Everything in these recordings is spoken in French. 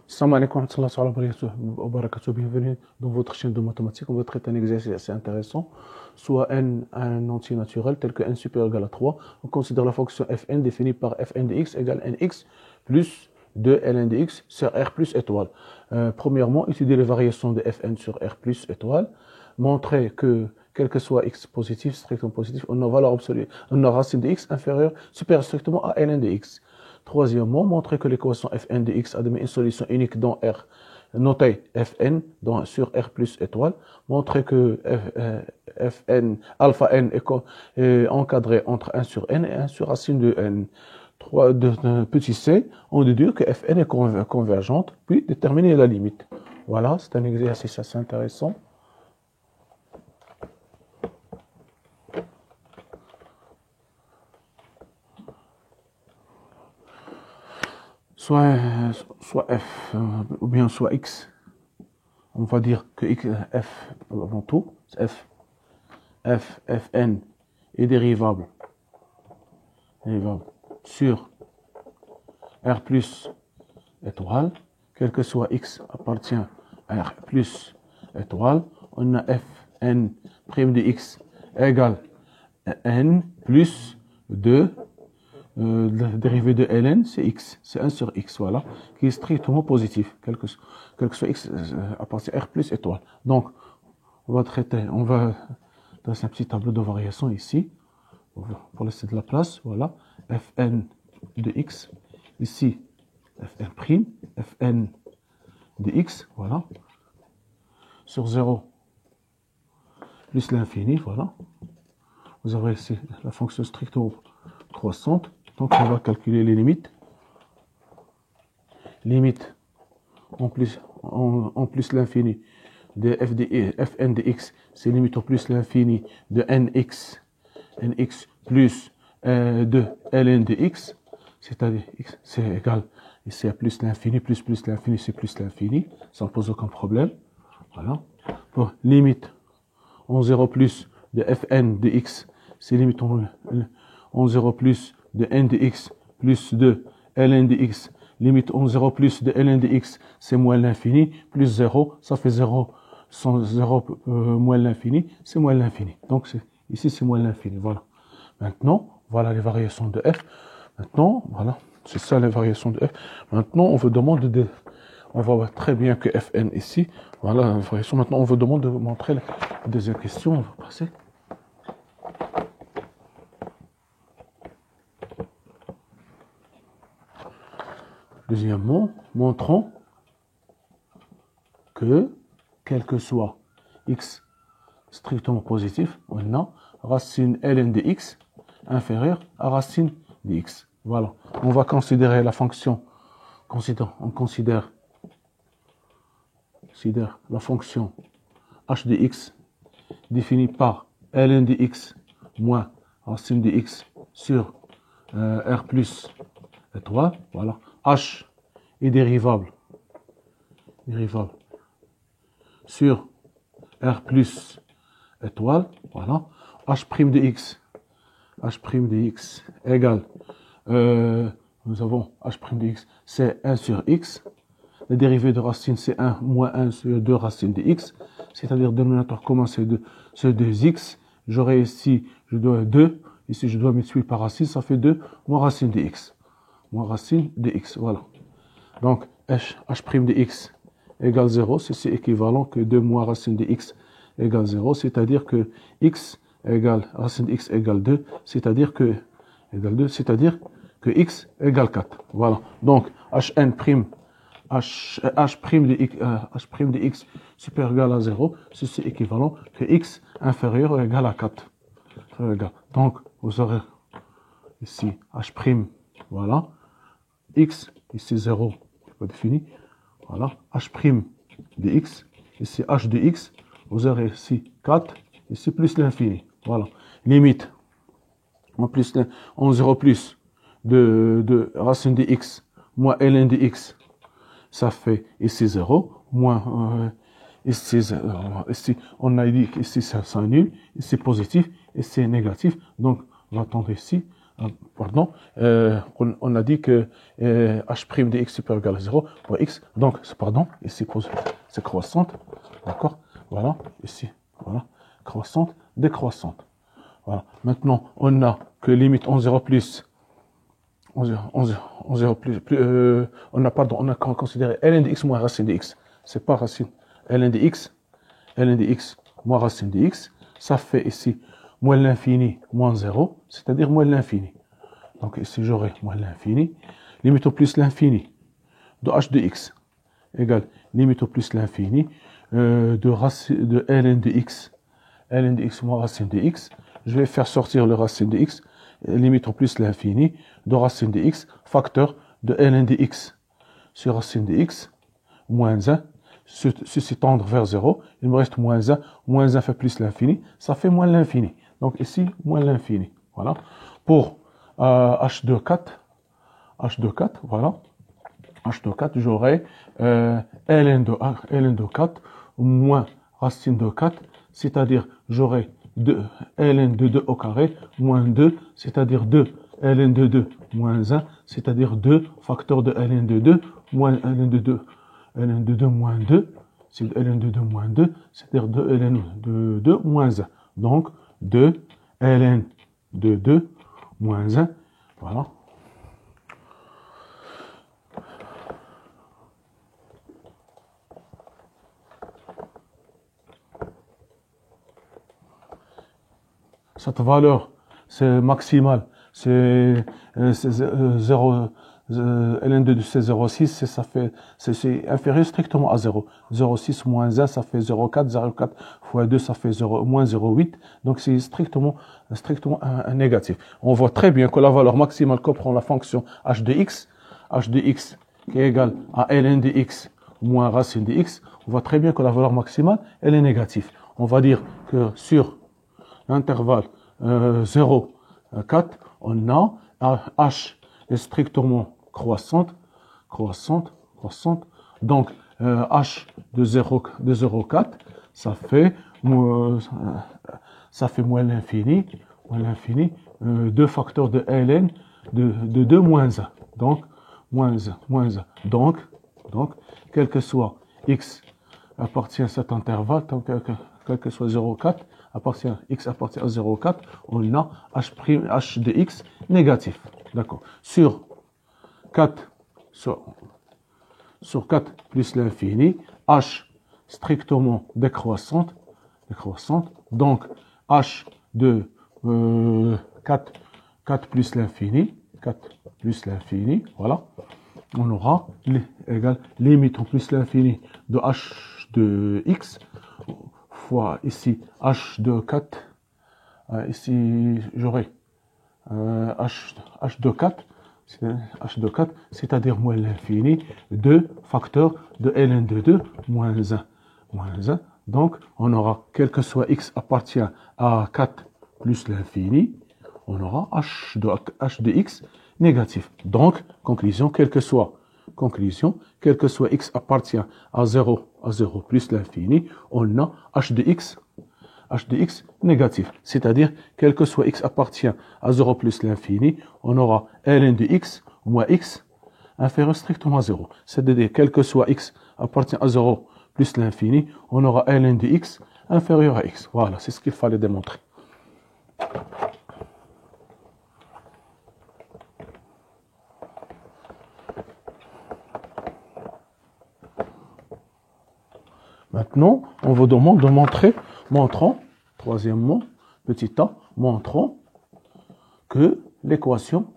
Salam alaikum wa rahmatullahi wa barakatuh. Bienvenue dans votre chaîne de mathématiques. On va traiter un exercice assez intéressant. Soit n un entier naturel tel que n supérieur égal à 3. On considère la fonction fn définie par fn de x égale nx plus 2 ln de x sur r plus étoile. Premièrement, étudier les variations de fn sur r plus étoile. Montrer que quel que soit x positif, strictement positif, on a valeur absolue, on a racine de x supérieure strictement à ln de x. Troisièmement, montrer que l'équation fn de x admet une solution unique dans R, notée fn sur R plus étoile. Montrer que fn, alpha n est encadré entre 1 sur n et 1 sur racine de n. Petit c, on déduit que fn est convergente, puis déterminer la limite. Voilà, c'est un exercice assez intéressant. Soit f ou bien soit x. On va dire que f avant tout, fn est dérivable sur r plus étoile, quel que soit x appartient à r plus étoile, on a fn prime de x égale n plus 2 la dérivée de ln, c'est x, c'est 1 sur x, voilà, qui est strictement positif, quel que soit x appartient à r plus étoile. Donc, on va dresser un petit tableau de variation ici, pour laisser de la place, voilà, fn de x, ici, fn prime, fn de x, voilà, sur 0 plus l'infini, voilà. Vous avez ici la fonction strictement croissante. Donc, on va calculer les limites. Limite en plus l'infini de fn de x, c'est limite en plus l'infini de nx plus de ln de x, c'est-à-dire x c'est égal, ici à plus l'infini, plus l'infini, c'est plus l'infini, ça ne pose aucun problème. Voilà. Pour limite en 0 plus de fn de x, c'est limite en 0 plus de n de x plus de ln de x, limite en 0 plus de ln de x, c'est moins l'infini, plus 0, ça fait 0, sans 0 moins l'infini, c'est moins l'infini. Donc ici, c'est moins l'infini, voilà. Maintenant, voilà les variations de f. Maintenant, voilà, c'est ça les variations de f. Maintenant, on vous demande on voit très bien que fn ici, voilà la variation. Maintenant, on vous demande de montrer la deuxième question, on va passer. Deuxièmement, montrons que, quel que soit x strictement positif, on a racine ln de x inférieure à racine de x. Voilà. On va considérer la fonction, on considère la fonction h de x définie par ln de x moins racine de x sur r plus étoile. Voilà. H est dérivable sur R plus étoile, voilà, H' de x égale, nous avons H' de x, c'est 1 sur x, la dérivée de racine c'est 1 moins 1 sur 2 racines de x, c'est-à-dire dénominateur commun c'est 2x, j'aurai ici, je dois 2, ici je dois multiplier par racine, ça fait 2 moins racine de x. Moins racine de x, voilà. Donc, h' de x égale 0, c'est équivalent que 2 moins racine de x égale 0, c'est-à-dire que x égale, racine de x égale 2, c'est-à-dire que x égale 4. Voilà. Donc, h' de x supérieur ou égal à 0, c'est équivalent que x inférieur ou égal à 4. Donc, vous aurez ici h', voilà. X, ici 0, pas défini. Voilà, h' de x, ici h de x, vous aurez ici 4, ici plus l'infini. Voilà, limite, en 0 plus de racine de x, moins ln de x, ça fait ici 0, moins, ici, on a dit qu'ici ça s'annule, ici positif, ici négatif, donc on va attendre ici, pardon, on a dit que h' de x supérieur égal à 0 pour x, donc, pardon, ici c'est croissante, d'accord, voilà, ici, voilà, croissante, décroissante. Voilà. Maintenant, on a que limite en 0 plus, on a considéré ln de x moins racine de x, c'est pas racine, ln de x moins racine de x, ça fait ici moins l'infini moins 0, c'est-à-dire moins l'infini. Donc ici j'aurai moins l'infini, limite au plus l'infini de h de x égale limite au plus l'infini de ln de x moins racine de x. Je vais faire sortir le racine de x, limite au plus l'infini de racine de x, facteur de ln de x sur racine de x, moins 1, ceci tendre vers 0, il me reste moins 1 fait plus l'infini, ça fait moins l'infini. Donc ici, moins l'infini. Voilà. Pour h de 4, voilà. h de 4, j'aurai ln de 4 moins racine de 4, c'est-à-dire j'aurai ln de 2 au carré moins 2, c'est-à-dire 2 ln de 2 moins 1, c'est-à-dire 2 facteur de ln de 2 moins ln de 2. ln de 2 moins 2, c'est ln de 2 moins 2, c'est-à-dire 2 ln de 2 moins 1. Donc, 2 ln de 2 moins 1, voilà. Cette valeur, c'est maximal, c'est 0, ln de 2 c'est 0,6, ça fait, c'est inférieur strictement à 0. 0,6 moins 1, ça fait 0,4, 0,4 fois 2, ça fait 0, moins 0,8, donc c'est strictement un négatif. On voit très bien que la valeur maximale que prend la fonction h de x qui est égale à ln de x moins racine de x, on voit très bien que la valeur maximale, elle est négative. On va dire que sur l'intervalle 0, 4, on a h est strictement croissante. Donc, h de 0,4, ça fait moins l'infini, 2 facteurs de ln de 2 moins 1. Donc, moins 1. Donc, quel que soit x appartient à cet intervalle, quel que soit 0,4, x appartient à 0,4, on a h de x négatif. D'accord. Sur 4 plus l'infini, h strictement décroissante. Donc, h de 4 plus l'infini, voilà. On aura égal limite en plus l'infini de h de x fois ici h de 4. Ici, j'aurai h de 4, c'est-à-dire moins l'infini, 2 facteur de ln de 2 moins 1. Donc, on aura, quel que soit x appartient à 4 plus l'infini, on aura h de x négatif. Donc, conclusion, quel que soit x appartient à 0 plus l'infini, on a h de x négatif. C'est-à-dire, quel que soit x appartient à 0 plus l'infini, on aura ln de x moins x inférieur strictement à 0. C'est-à-dire, quel que soit x appartient à 0 plus l'infini, on aura ln de x inférieur à x. Voilà, c'est ce qu'il fallait démontrer. Maintenant, on vous demande de montrons, troisièmement, petit a, montrons que l'équation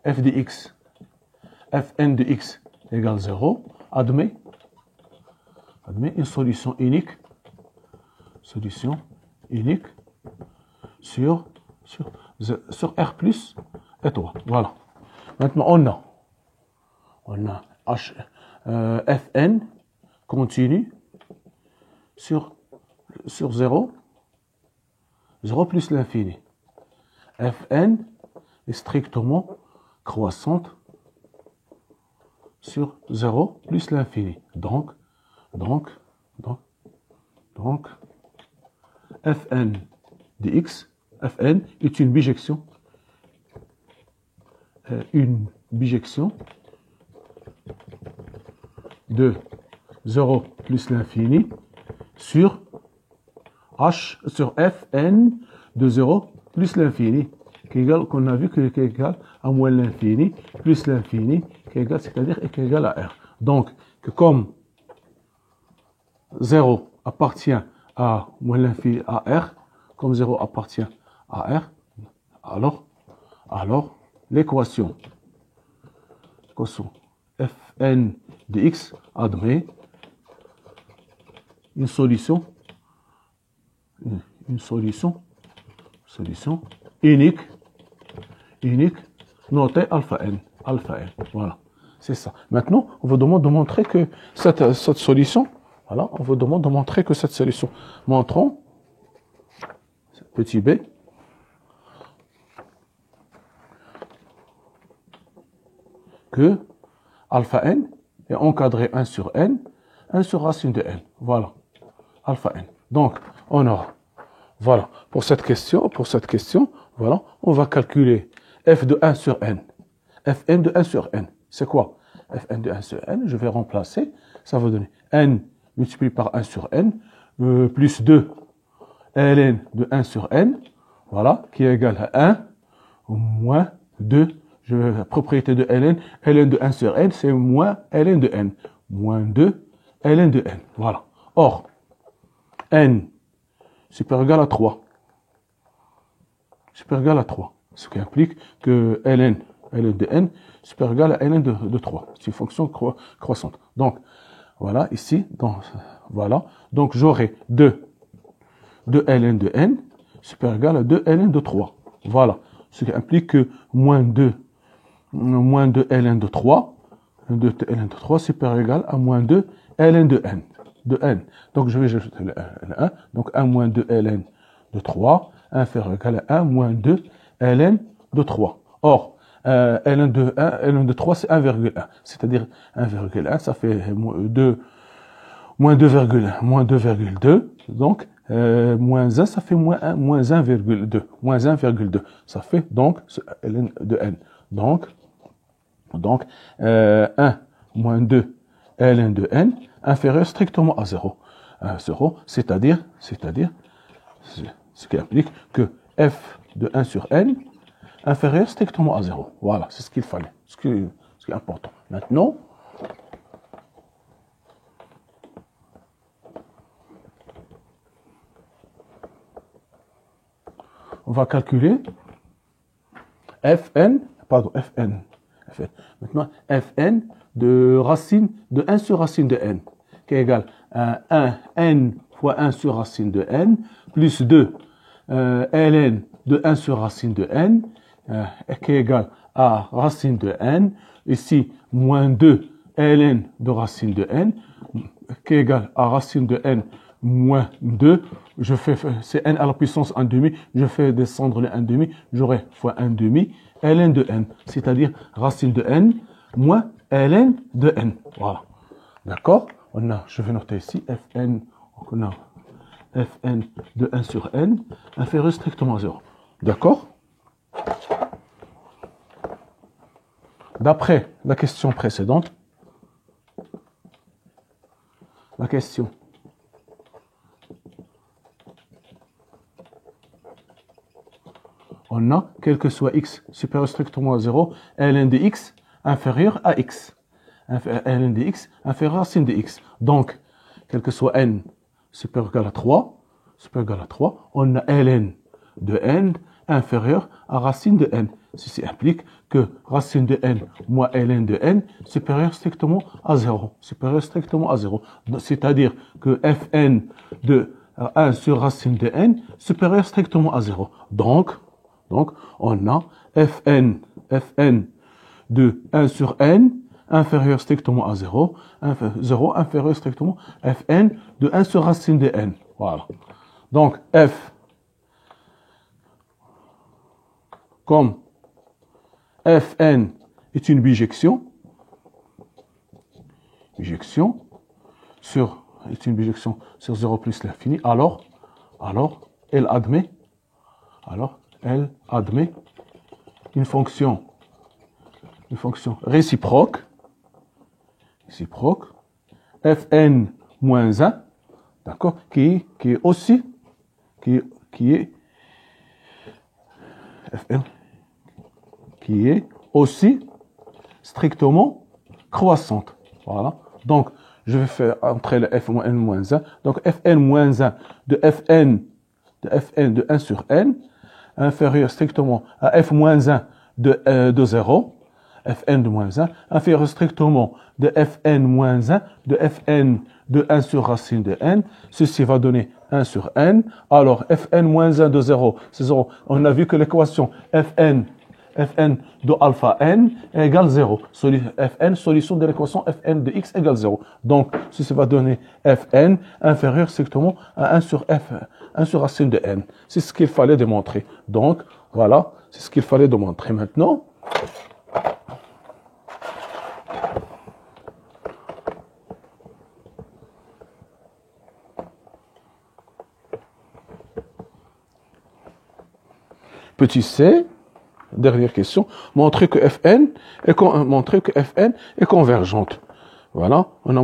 f de x, fn de x égale 0, admet une solution unique sur R plus et 3. Voilà. Maintenant, on a Fn continue sur 0 plus l'infini. Fn est strictement croissante sur 0 plus l'infini. Donc, Fn de x Fn est une bijection de 0 plus l'infini sur H sur Fn de 0 plus l'infini, qui est égal, qu'on a vu que est égal à moins l'infini, plus l'infini, qui est égal, c'est-à-dire qui est égal à R. Donc, que comme 0 appartient à moins l'infini à R, comme 0 appartient à R, alors l'équation Fn de x admet une solution unique notée alpha n. Voilà, c'est ça. Maintenant, on vous demande de montrer que cette solution, voilà, on vous demande de montrer que cette solution, montrons, petit b, que alpha n est encadré 1 sur racine de n. Voilà, alpha n. Donc, on aura, voilà, pour cette question, voilà, on va calculer f de 1 sur n. Fn de 1 sur n, c'est quoi? Fn de 1 sur n, je vais remplacer, ça va donner n multiplié par 1 sur n, plus 2 ln de 1 sur n, voilà, qui est égal à 1, moins 2, propriété de ln de 1 sur n, c'est moins ln de n, moins 2 ln de n, voilà. Or, n supérieur égal à 3, ce qui implique que ln de n supérieur égal à ln de 3, c'est une fonction croissante. Donc, voilà, ici, voilà, donc j'aurai 2 ln de n supérieur égal à 2 ln de 3, voilà, ce qui implique que moins 2 ln de 3, supérieur égal à moins 2 ln de n. Donc je vais ajouter le 1, donc 1 moins 2 ln de 3, inférieur égal à 1 moins 2 ln de 3. Or, ln de 3 c'est 1,1, c'est-à-dire 1,1, ça fait moins 2,2, donc moins 1, ça fait moins 1,2, ça fait donc ln de n. Donc 1 moins 2 ln de n inférieur strictement à 0. 0, c'est-à-dire, ce qui implique que f de 1 sur n inférieur strictement à 0. Voilà, c'est ce qu'il fallait, ce qui est important. Maintenant, on va calculer Fn. Maintenant, Fn de racine de 1 sur racine de n, qui est égal à 1n fois 1 sur racine de n, plus 2 ln de 1 sur racine de n, qui est égal à racine de n, ici, moins 2 ln de racine de n, qui est égal à racine de n moins 2, c'est n à la puissance 1 demi, je fais descendre le 1 demi, j'aurai fois 1 demi, ln de n, c'est-à-dire racine de n moins ln de n. Voilà. D'accord? Je vais noter ici Fn, on a Fn de 1 sur n inférieur strictement à 0. D'accord? D'après la question précédente, la question on a, quel que soit x supérieur strictement à 0, ln de x inférieur à x. Ln de x inférieur à racine de x. Donc, quel que soit n supérieur égal à 3, on a ln de n inférieur à racine de n. Ceci implique que racine de n moins ln de n supérieur strictement à 0. C'est-à-dire que fn de 1 sur racine de n supérieur strictement à 0. Donc, on a Fn de 1 sur n inférieur strictement à 0, 0 inférieur strictement Fn de 1 sur racine de n. Voilà. Donc, F, comme Fn est une bijection sur 0 plus l'infini, alors elle admet Alors, elle admet une fonction réciproque, Fn moins 1, d'accord, qui est aussi, Fn, qui est aussi strictement croissante. Voilà. Donc, je vais faire entrer le Fn moins 1. Donc, Fn moins 1 de Fn de 1 sur n inférieur strictement à f moins 1 de 0, fn de moins 1, inférieur strictement de fn moins 1 de fn de 1 sur racine de n. Ceci va donner 1 sur n. Alors, fn moins 1 de 0, c'est 0. On a vu que l'équation fn de alpha n égale 0. Fn, solution de l'équation fn de x égale 0. Donc, ceci va donner fn inférieur strictement à 1 sur racine de n. C'est ce qu'il fallait démontrer. Donc, voilà, c'est ce qu'il fallait démontrer. Maintenant, petit c, dernière question, montrer que Fn est convergente. Voilà, on a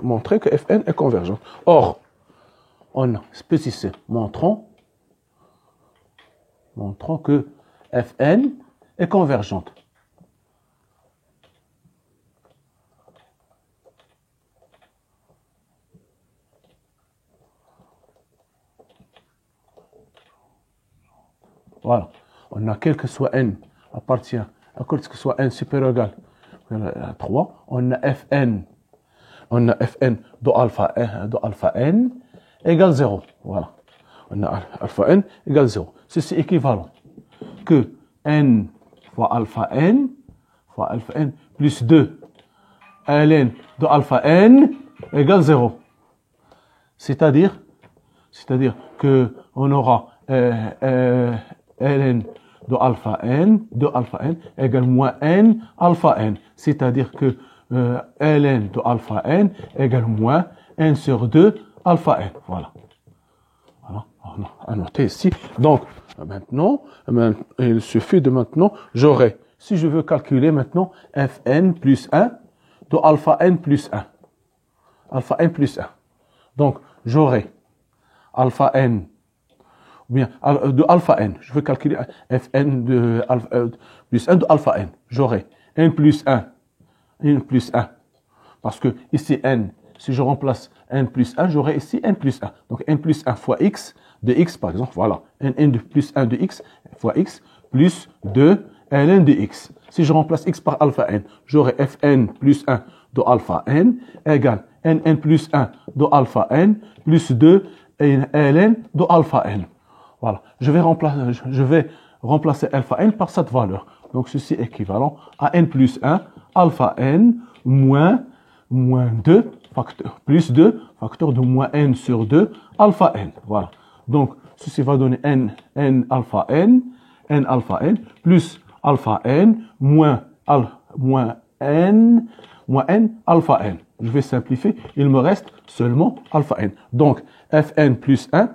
montré que Fn est convergente. Or, on a petit c, montrons que Fn est convergente. Voilà. On a quel que soit n appartient à quel que soit n supérieur ou égal à 3, on a Fn de alpha n égale 0. Voilà. On a alpha n égale 0. Ceci est équivalent que n fois alpha n plus 2 ln de alpha n égale 0. C'est-à-dire que on aura ln de alpha n égale moins n alpha n. C'est-à-dire que ln de alpha n égale moins n sur 2 alpha n. Voilà. Voilà. On a noté ici. Donc, maintenant, il suffit de maintenant, j'aurai, si je veux calculer maintenant fn plus 1 de alpha n plus 1. Alpha n plus 1. Donc, j'aurai alpha n bien, de alpha n, je vais calculer fn de plus 1 de alpha n. J'aurai n plus 1, parce que ici n, si je remplace n plus 1, j'aurai ici n plus 1. Donc n plus 1 fois x de x, par exemple, voilà, n de plus 1 de x fois x plus 2 ln de x. Si je remplace x par alpha n, j'aurai fn plus 1 de alpha n égale n plus 1 de alpha n plus 2 ln de alpha n. Voilà, je vais remplacer alpha n par cette valeur. Donc, ceci est équivalent à n plus 1, alpha n, moins 2, plus 2, facteur de moins n sur 2, alpha n. Voilà. Donc, ceci va donner n alpha n, plus alpha n, moins n alpha n. Je vais simplifier, il me reste seulement alpha n. Donc, fn plus 1,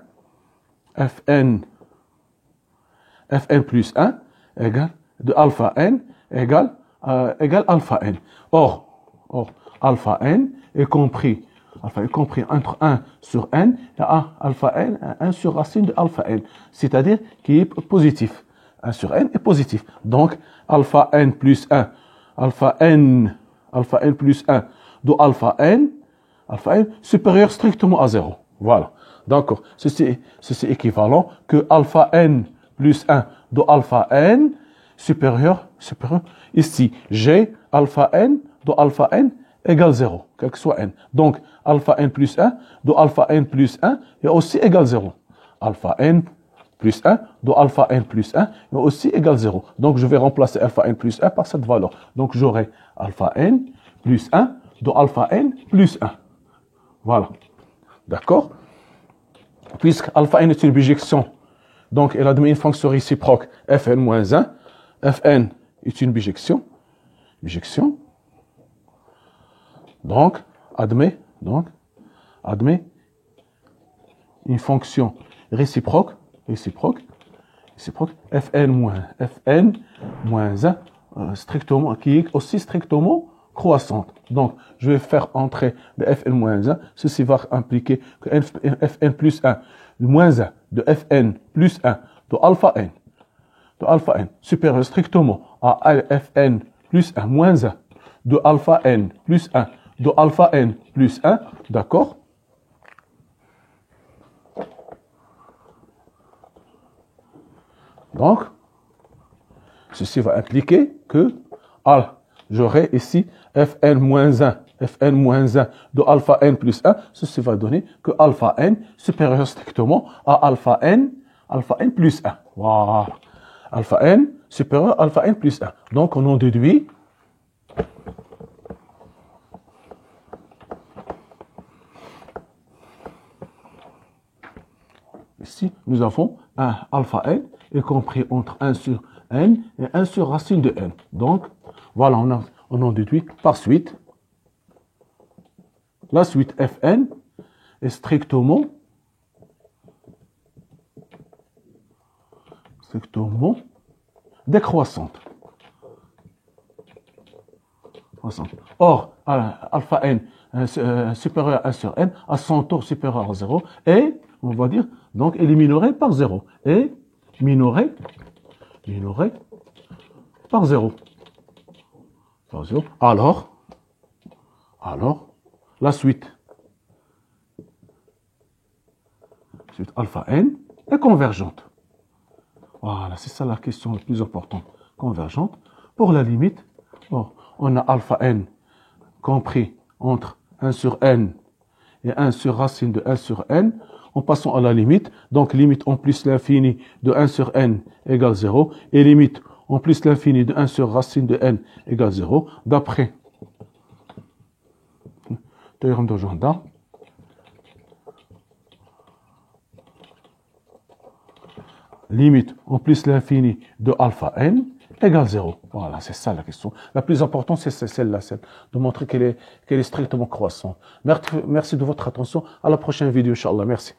fn plus 1 égale de alpha n égale alpha n. Or, alpha n est compris entre 1 sur n et alpha n, 1 sur racine de alpha n, c'est-à-dire qui est positif. 1 sur n est positif. Donc, alpha n plus 1 plus 1 de alpha n supérieur strictement à 0. Voilà. D'accord. Ceci est équivalent que alpha n plus 1 de alpha n supérieur. Ici, j'ai alpha n de alpha n égale 0, quel que soit n. Donc, alpha n plus 1 de alpha n plus 1 est aussi égal 0. Alpha n plus 1 de alpha n plus 1 est aussi égal 0. Donc, je vais remplacer alpha n plus 1 par cette valeur. Donc, j'aurai alpha n plus 1 de alpha n plus 1. Voilà. D'accord? Puisque alpha n est une bijection, donc elle admet une fonction réciproque fn moins 1. Fn est une bijection. Donc, admet une fonction réciproque réciproque Fn moins 1, strictement, qui est aussi strictement croissante. Donc, je vais faire entrer le Fn moins 1. Ceci va impliquer que Fn plus 1, le moins 1 de Fn plus 1 de alpha n supérieur strictement à Fn plus 1 moins 1 de alpha n plus 1 de alpha n plus 1, d'accord? Donc, ceci va impliquer que j'aurai ici Fn moins 1 de alpha n plus 1. Ceci va donner que alpha n supérieur strictement à alpha n plus 1. Voilà. Alpha n supérieur à alpha n plus 1. Donc, on en déduit ici, nous avons un alpha n est compris entre 1 sur n et 1 sur racine de n. Donc, voilà, on en déduit par suite. La suite Fn est strictement décroissante. Or, alpha n supérieur à 1 sur n a son tour supérieur à 0 et, on va dire, donc, elle est minorée par 0. Et minorée par 0. Alors, la suite alpha n est convergente. Voilà, c'est ça la question la plus importante. Convergente. Pour la limite, on a alpha n compris entre 1 sur n et 1 sur racine de 1 sur n. En passant à la limite, donc limite en plus l'infini de 1 sur n égale 0, et limite en plus l'infini de 1 sur racine de n égale 0, d'après théorème de Jondal. Limite en plus l'infini de alpha n égale 0. Voilà, c'est ça la question. La plus importante, c'est celle-là, de montrer qu'elle est strictement croissante. Merci de votre attention. À la prochaine vidéo, Inch'Allah. Merci.